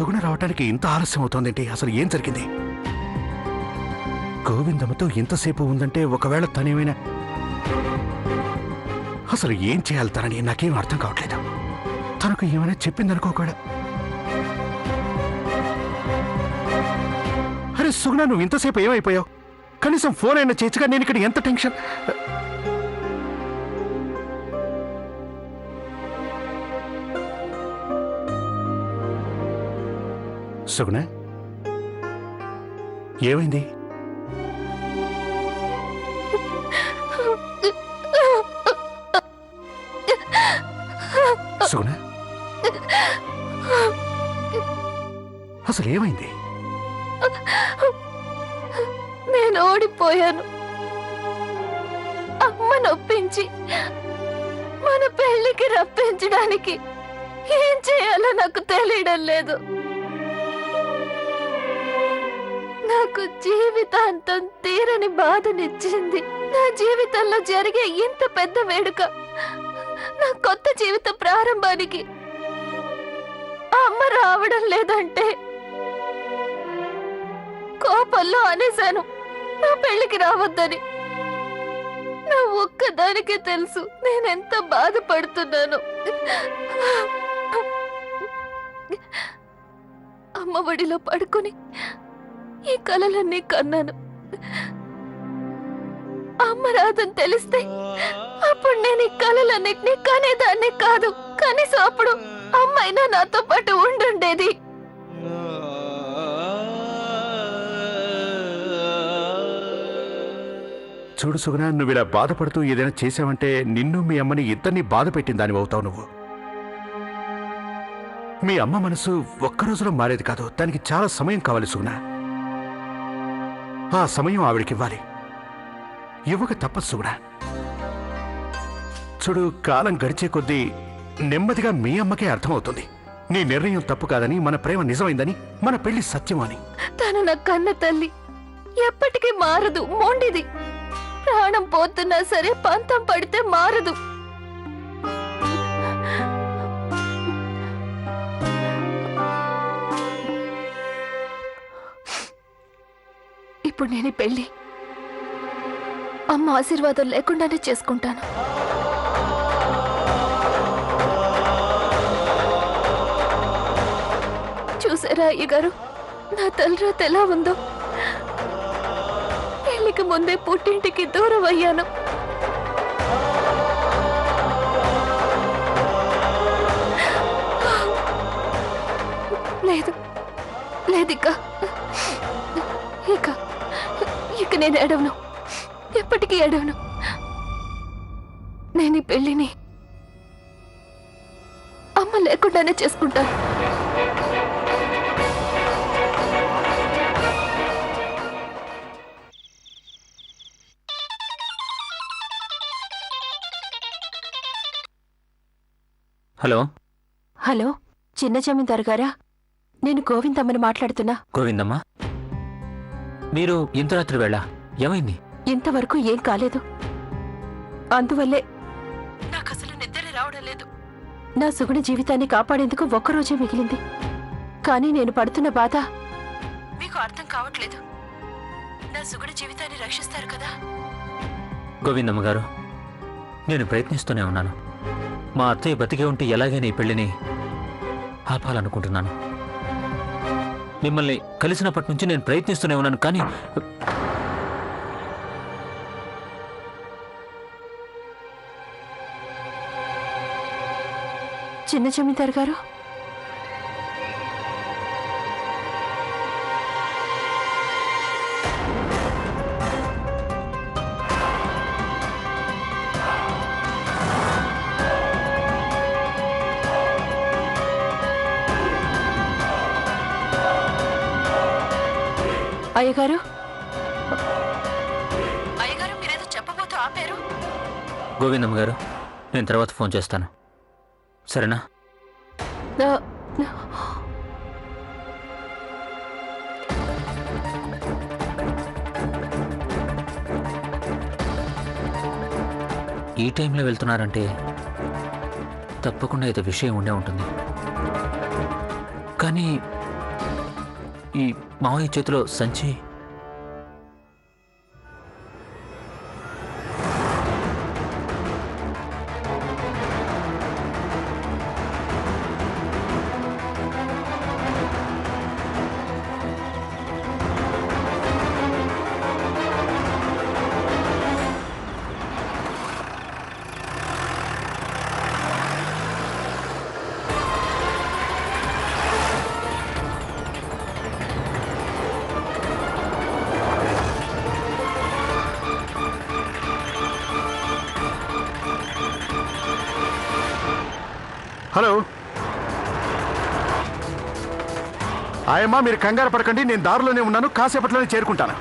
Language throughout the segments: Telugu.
సుగుణ రావటానికి ఇంత ఆలస్యం అవుతోందేంటి? అసలు ఏం జరిగింది? గోవిందమ్మతో ఇంతసేపు ఉందంటే ఒకవేళ తనేమైనా అసలు ఏం చేయాలి తనని? నాకేం అర్థం కావట్లేదు. తనకు ఏమైనా చెప్పిందనుకో కూడా. అరే సుగుణ, నువ్వు ఇంతసేపు ఏమైపోయావు? కనీసం ఫోన్ అయినా చేయొచ్చుగా. నేను ఇక్కడ ఎంత టెన్షన్. సుగుణ, ఏమైంది? సుగుణ, అసలు ఏమైంది? నేను ఓడిపోయాను. అమ్మ నొప్పించి మన పెళ్లికి రప్పించడానికి ఏం చేయాలో నాకు తెలియడం లేదు. నాకు జీవితాంతం తీరని బాధనిచ్చింది. నా జీవితంలో జరిగే ఇంత పెద్ద వేడుక, నా కొత్త జీవిత ప్రారంభానికి అమ్మ రావడం లేదంటే కోపంలో అనేశాను నా పెళ్లికి రావద్దని. నా ఒక్కదానికే తెలుసు నేనెంత బాధపడుతున్నాను. అమ్మ ఒడిలో పడుకుని ఈ కలలన్నీ కన్నాను. అమ్మ రాదని తెలిస్తే అప్పుడు నేను ఈ కలలన్నిటినీ కనేదాన్ని కాదు. కనీసం అప్పుడు అమ్మైనా నాతో పాటు ఉండుండేది. చూడు సుగుణ, నువ్వు ఇలా బాధపడుతూ ఏదైనా చేసావంటే నిన్ను మీ అమ్మని ఇద్దరిని బాధ పెట్టిన దానివి అవుతావు నువ్వు. మీ అమ్మ మనసు ఒక్కరోజులో మారేది కాదు. దానికి చాలా సమయం కావాలి సుగుణ. ఆ సమయం ఆవిడకివ్వాలి. ఇవ్వక తప్పదు సుగుణ. చూడు, కాలం గడిచే కొద్దీ నెమ్మదిగా మీ అమ్మకే అర్థమవుతుంది నీ నిర్ణయం తప్పు కాదని, మన ప్రేమ నిజమైందని, మన పెళ్లి సత్యమని. తను నా కన్న తల్లి, ఎప్పటికీ మారదు. మొండిది. ప్రాణం పోతున్నా సరే పంతం పడితే మారదు. ఇప్పుడు నేను ఈ పెళ్లి అమ్మ ఆశీర్వాదం లేకుండానే చేసుకుంటాను. చూసారా అయ్యగారు, నా తలరాత ఎలా ఉందో? పెళ్లికి ముందే పుట్టింటికి దూరం అయ్యాను. లేదు లేదు, ఇక నేను ఏడవను. ఎప్పటికీ ఏడవను. నేను ఈ పెళ్లిని అమ్మ లేకుండానే చేసుకుంటాను. హలో హలో, చిన్న జమీందారు గారా? నేను గోవిందమ్మని మాట్లాడుతున్నా. గోవిందమ్మ, మీరు ఇంత రాత్రి వేళ ఏమైంది? ఇంతవరకు ఏం కాలేదు. అందువల్లే నాకు అసలు నిద్ర రావడం లేదు. నా సుగుణ జీవితాన్ని కాపాడేందుకు ఒక్కరోజే మిగిలింది. కానీ నేను పడుతున్న బాధ మీకు అర్థం కావట్లేదు. నా సుగుణ జీవితాన్ని రక్షిస్తారు కదా? గోవిందమ్మ గారు, నేను ప్రయత్నిస్తూనే ఉన్నాను. మా అత్తయ్య బతికే ఉంటే ఎలాగైనా ఈ పెళ్లిని ఆపాలనుకుంటున్నాను. మిమ్మల్ని కలిసినప్పటి నుంచి నేను ప్రయత్నిస్తూనే ఉన్నాను. కానీ చిన్న జమీందారు గారు, అయ్యగారు, అయ్యగారు, మీరేదో చెప్పబోతూ ఆపారు. గోవిందమ్మ గారు, నేను తర్వాత ఫోన్ చేస్తాను, సరేనా? ఈ టైంలో వెళ్తున్నారంటే తప్పకుండా ఏదో విషయం ఉండే ఉంటుంది. కానీ ఈ మావయ్య చేతిలో సంచి. హలో ఆయమ్మా, మీరు కంగారు పడకండి, నేను దారిలోనే ఉన్నాను, కాసేపట్లోనే చేరుకుంటాను.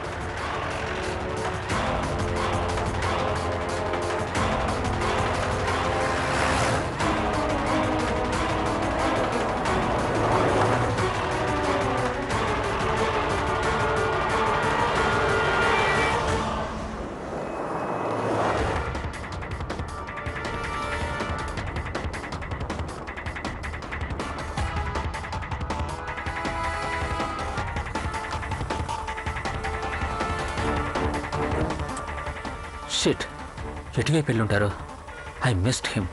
షిట్, ఎటువైపు వెళ్ళుంటారు? I missed him.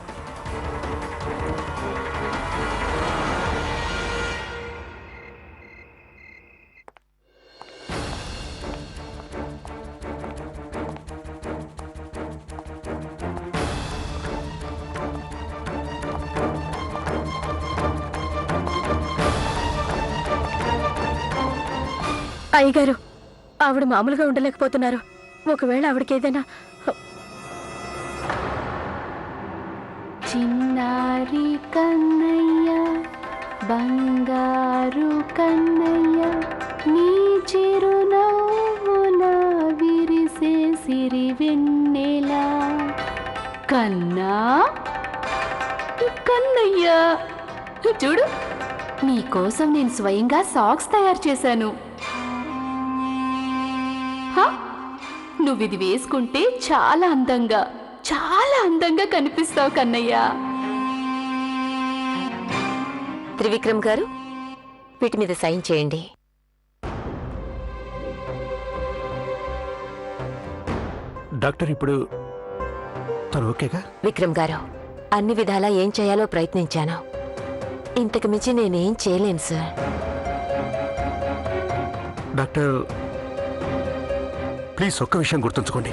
అయ్యగారు, ఆవిడ మామూలుగా ఉండలేకపోతున్నారు. ఒకవేళ ఆవిడకి ఏదైనా... చిన్నారి కన్నయ్య, బంగారు కన్నయ్య, నీ చిరునవ్వుల విరిసే సిరి వెన్నెలా, కన్నా కన్నయ్య చూడు, నీకోసం నేను స్వయంగా సాక్స్ తయారు చేశాను. నువ్విది వేసుకుంటే చాలా అందంగా కనిపిస్తావు కన్నయ్య. త్రివిక్రమ్ గారు, వీటి మీద సైన్ చేయండి. డాక్టర్, ఇప్పుడు తను ఓకేగా? విక్రమ్ గారు, అన్ని విధాలా ఏం చేయాలో ప్రయత్నించాను. ఇంతకు మించి నేనేం చేయలేను సార్. డాక్టర్, ప్లీజ్ ఒక్క విషయం గుర్తుంచుకోండి,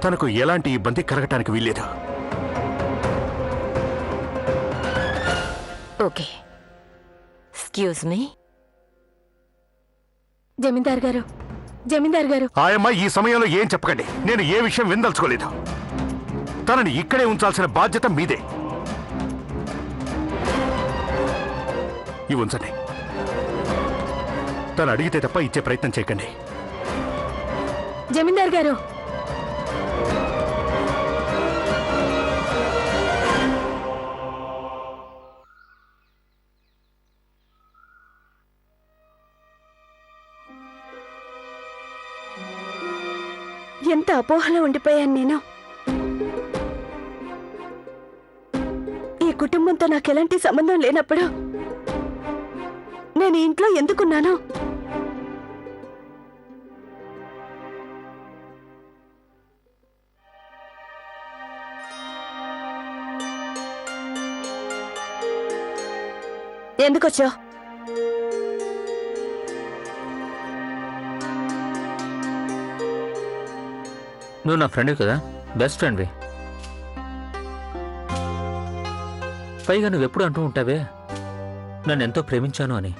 తనకు ఎలాంటి ఇబ్బంది కలగటానికి వీల్లేదు. Okay, excuse me. జమీందార్ గారు ఆయమ్మ, ఈ సమయంలో ఏం చెప్పకండి. నేను ఏ విషయం విందల్చుకోలేదు. తనని ఇక్కడే ఉంచాల్సిన బాధ్యత మీదే. ఇవి ఉంచండి. తను అడిగితే తప్ప ఇచ్చే ప్రయత్నం చేయకండి. జమీందార్ గారు, ఎంత అపోహలో ఉండిపోయాను నేను. ఈ కుటుంబంతో నాకు ఎలాంటి సంబంధం లేనప్పుడు నేను ఇంట్లో ఎందుకున్నాను? ఎందుకొచ్చావు? నువ్వు నా ఫ్రెండ్ కదా, బెస్ట్ ఫ్రెండ్వి. పైగా నువ్వెప్పుడు అంటూ ఉంటావే నన్ను ఎంతో ప్రేమించాను అని.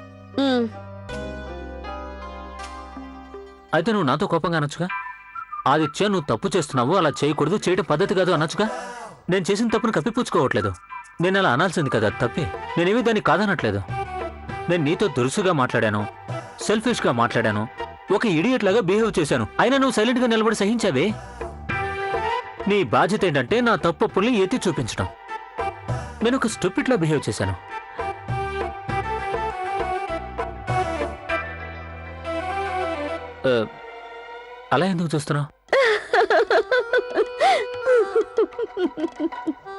అయితే నువ్వు నాతో కోపంగా అనొచ్చుగా. ఆదిత్య, నువ్వు తప్పు చేస్తున్నావు, అలా చేయకూడదు, చేయడం పద్ధతి కాదు అనొచ్చుగా. నేను చేసిన తప్పును కప్పిపుచ్చుకోవట్లేదు. నేను అలా అనాల్సింది కదా, తప్పే. నేనేమీ దాన్ని కాదనట్లేదు. నేను నీతో దురుసుగా మాట్లాడాను, సెల్ఫిష్గా మాట్లాడాను, ఒక ఇడియట్ లాగా బిహేవ్ చేశాను. అయినా నువ్వు సైలెంట్గా నిలబడి సహించావే. నీ బాధ్యత ఏంటంటే నా తప్పుల్ని ఎత్తి చూపించడం. నేను ఒక స్టూపిడ్ లా బిహేవ్ చేశాను. అలా ఎందుకు చూస్తున్నావు?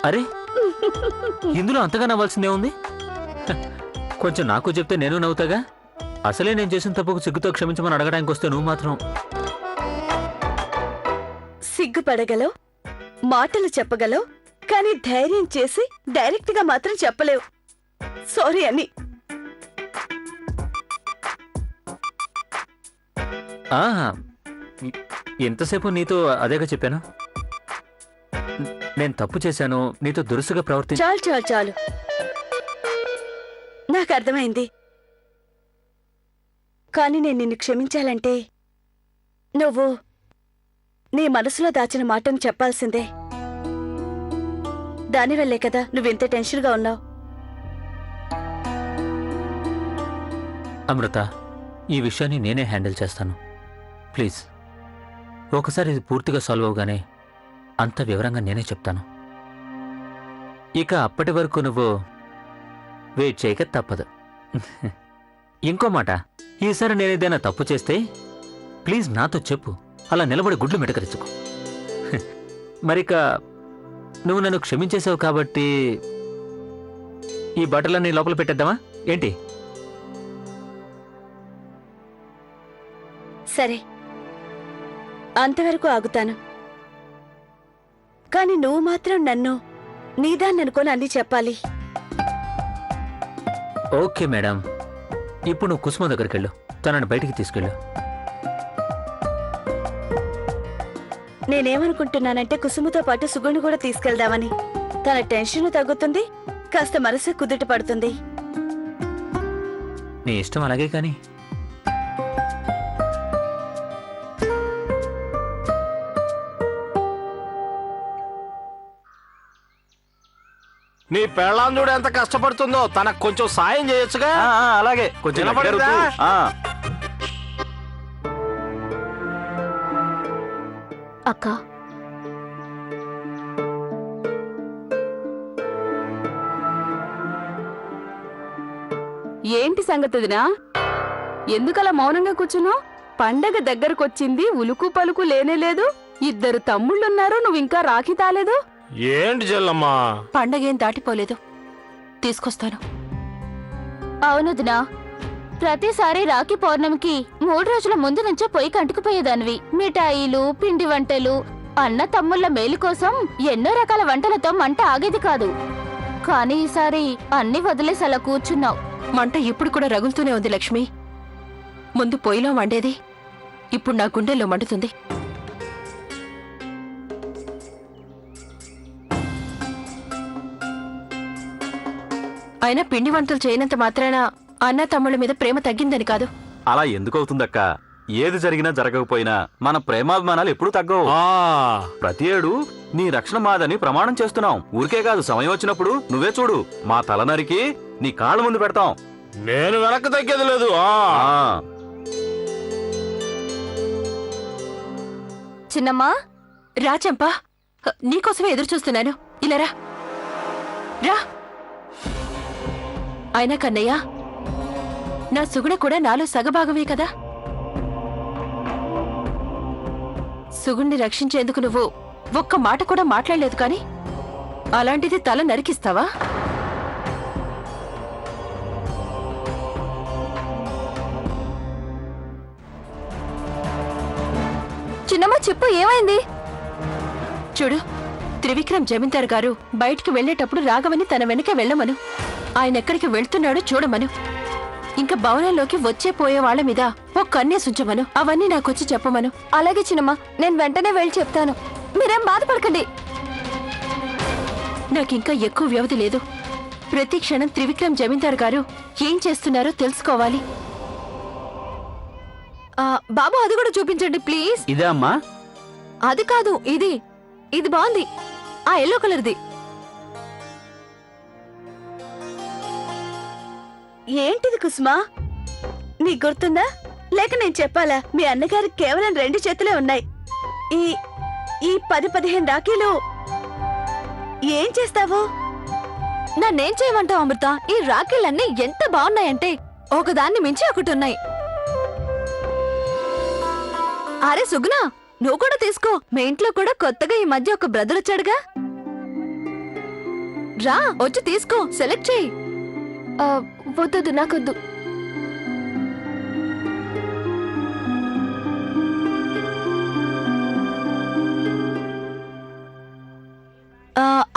అరే, ఇందులో అంతగా నవ్వాల్సిందే ఉంది. కొంచెం నాకు చెప్తే నేను నవ్వుతాగా. అసలే నేను చేసిన తప్పుకు సిగ్గుతో క్షమించమని అడగడానికి వస్తే నువ్వు మాత్రం సిగ్గుపడగలవు, మాటలు చెప్పగలవు, కానీ ధైర్యం చేసి డైరెక్ట్ గా మాత్రం చెప్పలేవు సారీ అని. ఆ, ఎంతసేపు నీతో అదేగా చెప్పాను. నేను తప్పు చేశాను, నీతో దురుసుగా ప్రవర్తించి చాలు చాలు చాలు, నాకు అర్థమైంది. కానీ నేను నిన్ను క్షమించాలంటే నువ్వు నీ మనసులో దాచిన మాటను చెప్పాల్సిందే. దానివల్లే కదా నువ్వెంత టెన్షన్గా ఉన్నావు. అమృత, ఈ విషయాన్ని నేనే హ్యాండిల్ చేస్తాను. ప్లీజ్, ఒకసారి ఇది పూర్తిగా సాల్వ్ అవగానే అంత వివరంగా నేనే చెప్తాను. ఇక అప్పటి వరకు నువ్వు వెయిట్ చేయక తప్పదు. ఇంకో మాట, ఈసారి నేనేదైనా తప్పు చేస్తే ప్లీజ్ నాతో చెప్పు, అలా నిలబడి గుడ్లు మెటకరించుకో. మరిక నువ్వు నన్ను క్షమించేశావు కాబట్టి ఈ బట్టలన్నీ లోపల పెట్టేద్దామా ఏంటి? సరే, అంతవరకు ఆగుతాను. కానీ నువ్వు మాత్రం నన్ను నీదాన్ననుకొని అన్నీ చెప్పాలి. ఓకే మేడం, ఇప్పుడు నువ్వు కుసుమ దగ్గరికి వెళ్ళు, తనని బయటికి తీసుకెళ్ళు. నేనేమనుకుంటున్నానంటే కుసుమతో పాటు సుగుణ్ణి కూడా తీసుకెళ్దామని. తన టెన్షన్ తగ్గుతుంది, కాస్త మనసు కుదుట పడుతుంది. నీ ఇష్టం, అలాగే కానీ. నీ పెళ్ళాం చూడు ఎంత కష్టపడుతుందో, తనకు కొంచెం సాయం చేయొచ్చుగా. అలాగే కొంచెం వినపడిందా? అక్క, ఏంటి సంగతిదినా? ఎందుకలా మౌనంగా కూర్చున్నావు? పండగ దగ్గరకొచ్చింది, ఉలుకు పలుకు లేనేలేదు. ఇద్దరు తమ్ముళ్ళున్నారు, నువ్వింకా రాఖీ తాలేదు. ఏంటి చెల్లమ్మా? పండగేం దాటిపోలేదు, తీసుకొస్తాను. అవునుదినా, ప్రతిసారి రాఖీ పౌర్ణమికి 3 రోజుల ముందు నుంచే పొయ్యి కంటుకుపోయేదానివి. మిఠాయిలు, పిండి వంటలు, అన్న తమ్ముళ్ళ మేలు కోసం ఎన్నో రకాల వంటలతో మంట ఆగేది కాదు. కానీ ఈసారి అన్ని వదిలేసి అలా కూర్చున్నావు. మంట ఇప్పుడు కూడా రగులుతూనే ఉంది లక్ష్మి. ముందు పొయ్యిలో వండేది ఇప్పుడు నా గుండెల్లో మండుతుంది. అయినా పిండి వంటలు చేయనంత మాత్రాన అన్న తమ్ముళ్ళ మీద ప్రేమ తగ్గిందని కాదు. అలా ఎందుకవుతుందక్క? ఏది జరిగినా జరగకపోయినా మన ప్రేమాభిమానాలు ఎప్పుడూ తగ్గవు. ప్రతి ఏడు నీ రక్షణ మాదని ప్రమాణం చేస్తున్నాం. ఊరికే కాదు, సమయం వచ్చినప్పుడు నువ్వే చూడు, మా తల నరికి నీ కాళ్ళ ముందు పెడతాం. నేను వెనక్కి తగ్గేది లేదు. చిన్నమ్మా, రా చంపా, నీకోసమే ఎదురు చూస్తున్నాను. ఇలా రా రా. అయినా కన్నయ్య, నా సుగుణ కూడా నాలో సగభాగమే కదా. సుగుణ్ణి రక్షించేందుకు నువ్వు ఒక్క మాట కూడా మాట్లాడలేదు, కానీ అలాంటిది తల నరికిస్తావా? చిన్నమ్మా చెప్పు, ఏమైంది? చూడు, త్రివిక్రమ్ జమీందార్ గారు బయటికి వెళ్లేటప్పుడు రాఘవని తన వెనకే వెళ్ళమను. ఆయన ఎక్కడికి వెళ్తున్నాడో చూడమను. ఇంకా భవనంలోకి వచ్చే పోయే వాళ్ల మీద ఓ కన్నేసుంచమను. అవన్నీ నాకొచ్చి చెప్పమను. అలాగే చిన్నమ్మా, నేను వెంటనే వెళ్ళి చెప్తాను. మీరేం బాధపడకండి. నాకింకా ఎక్కువ వ్యవధి లేదు. ప్రతి క్షణం త్రివిక్రమ్ జమీందార్ గారు ఏం చేస్తున్నారో తెలుసుకోవాలి. బాబు, అది కూడా చూపించండి ప్లీజ్. ఇదే అమ్మా? అది కాదు, ఇది ఇది బాగుంది, ఆ ఎల్లో కలర్ది. ఏంటిది కుసుమా? నీ గుర్తుందా? లేక నేను చెప్పాలా? మీ అన్నగారికి కేవలం 2 చేతులే ఉన్నాయి. ఈ ఈ 10-15 రాఖీలు ఏం చేస్తావు? నన్నేం చేయమంటావు అమృత? ఈ రాఖీలన్నీ ఎంత బాగున్నాయంటే ఒకదాన్ని మించి ఒకటి ఉన్నాయి. అరే సుగుణ, నువ్వు కూడా తీసుకో. మీ ఇంట్లో కూడా కొత్తగా ఈ మధ్య ఒక బ్రదర్ వచ్చాడుగా. రా, వచ్చి తీసుకో, సెలెక్ట్ చేయి. వద్దు, నాకొద్దు.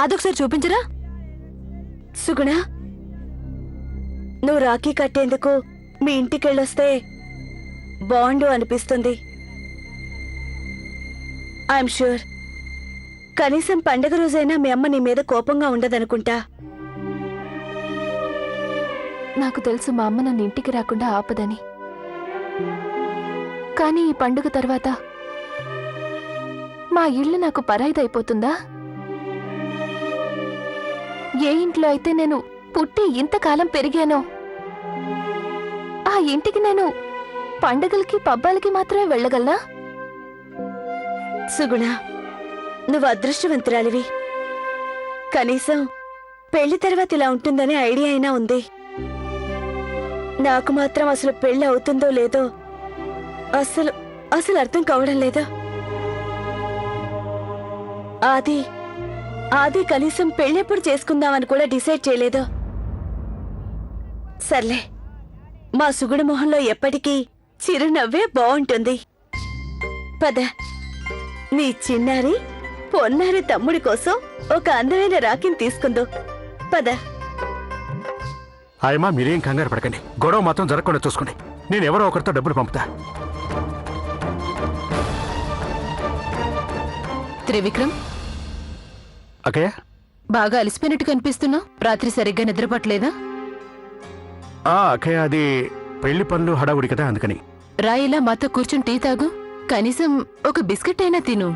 అదొకసారి చూపించరా? సుగుణ, నువ్వు రాఖీ కట్టేందుకు మీ ఇంటికెళ్ళొస్తే బాండు అనిపిస్తుంది. ఐఎమ్ షూర్ కనీసం పండగ రోజైనా మీ అమ్మ నీ మీద కోపంగా ఉండదనుకుంటా. నాకు తెలుసు మా అమ్మ నన్ను ఇంటికి రాకుండా ఆపదని. కానీ ఈ పండుగ తర్వాత మా ఇల్లు నాకు పరాయిదైపోతుందా? ఏ ఇంట్లో అయితే నేను పుట్టి ఇంతకాలం పెరిగానో ఆ ఇంటికి నేను పండగలకి పబ్బాలకి మాత్రమే వెళ్ళగలనా? సుగుణ, నువ్వు అదృష్టవంతురాలివి. కనీసం పెళ్లి తర్వాత ఇలా ఉంటుందనే ఐడియా అయినా ఉంది. నాకు మాత్రం అసలు పెళ్లి అవుతుందో లేదో అసలు అసలు అర్థం కావడం లేదు. ఆది కనీసం పెళ్ళెప్పుడు చేసుకుందామని కూడా డిసైడ్ చేయలేదు. సర్లే, మా సుగుణ మొహంలో ఎప్పటికీ చిరునవ్వే బాగుంటుంది. పద, నీ చిన్నారి పొన్నారి తమ్ముడి కోసం ఒక అందమైన రాఖీని తీసుకుందో. పద. ఆయమ్మా మీరేం కంగారు పడకండి, గొడవ మాత్రం జరగకుండా చూసుకోండి. నేను ఎవరో ఒకరితో డబ్బులు పంపుతా. త్రివిక్రమ్, ఓకే? బాగా అలసిపోయినట్టు కనిపిస్తున్నావు. రాత్రి సరిగ్గా నిద్రపట్టలేదా? ఓకే, అది పెళ్లి పనులు హడావుడి కదా, అందుకని. రాయిలా మాతో కూర్చుని టీ తాగు. కనీసం ఒక బిస్కెట్ అయినా తిను.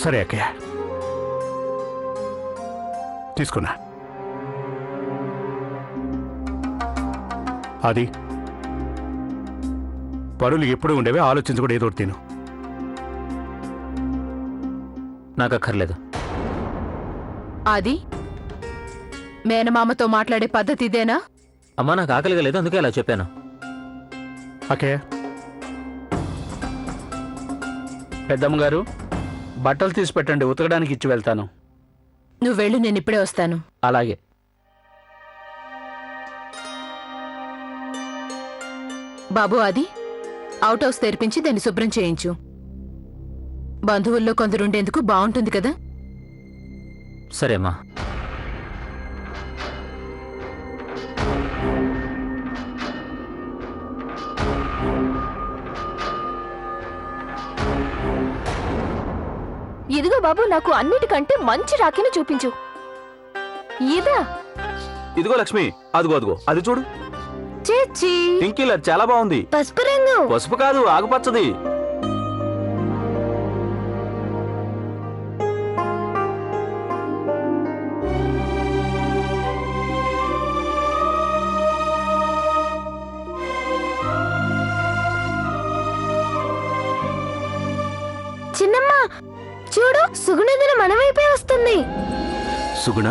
సరే అక్కయ్య, తీసుకున్నా. అది పనులు ఎప్పుడు ఉండేవే, ఆలోచించి కూడా ఏదో ఒకటి తిను. నాకు అక్కర్లేదు. అది మేనమామతో మాట్లాడే పద్ధతి ఇదేనా? అమ్మా నాకు ఆకలిగా లేదు, అందుకే అలా చెప్పాను. ఓకే. పెద్దమ్మ గారు, బట్టలు తీసి పెట్టండి, ఉతకడానికి ఇచ్చి వెళ్తాను. నువ్వు వెళ్ళు, నేను ఇప్పుడే వస్తాను. అలాగే. బాబు, అది అవుట్ హౌస్ తెరిపించి దాన్ని శుభ్రం చేయించు. బంధువుల్లో కొందరుండేందుకు బాగుంటుంది కదా. సరే అమ్మా. ఇదిగో బాబు, నాకు అన్నిటికంటే మంచి రాఖీని చూపించు. ఇదా? ఇదిగో లక్ష్మి, అదిగో అదిగో, అది చూడు. చేచి పింకీలా చాలా బాగుంది. పసుపు రంగు. పసుపు కాదు, ఆకుపచ్చది. చిన్నమ్మ చూడు, సుగుణేంద్ర మన వైపే వస్తుంది. సుగుణ,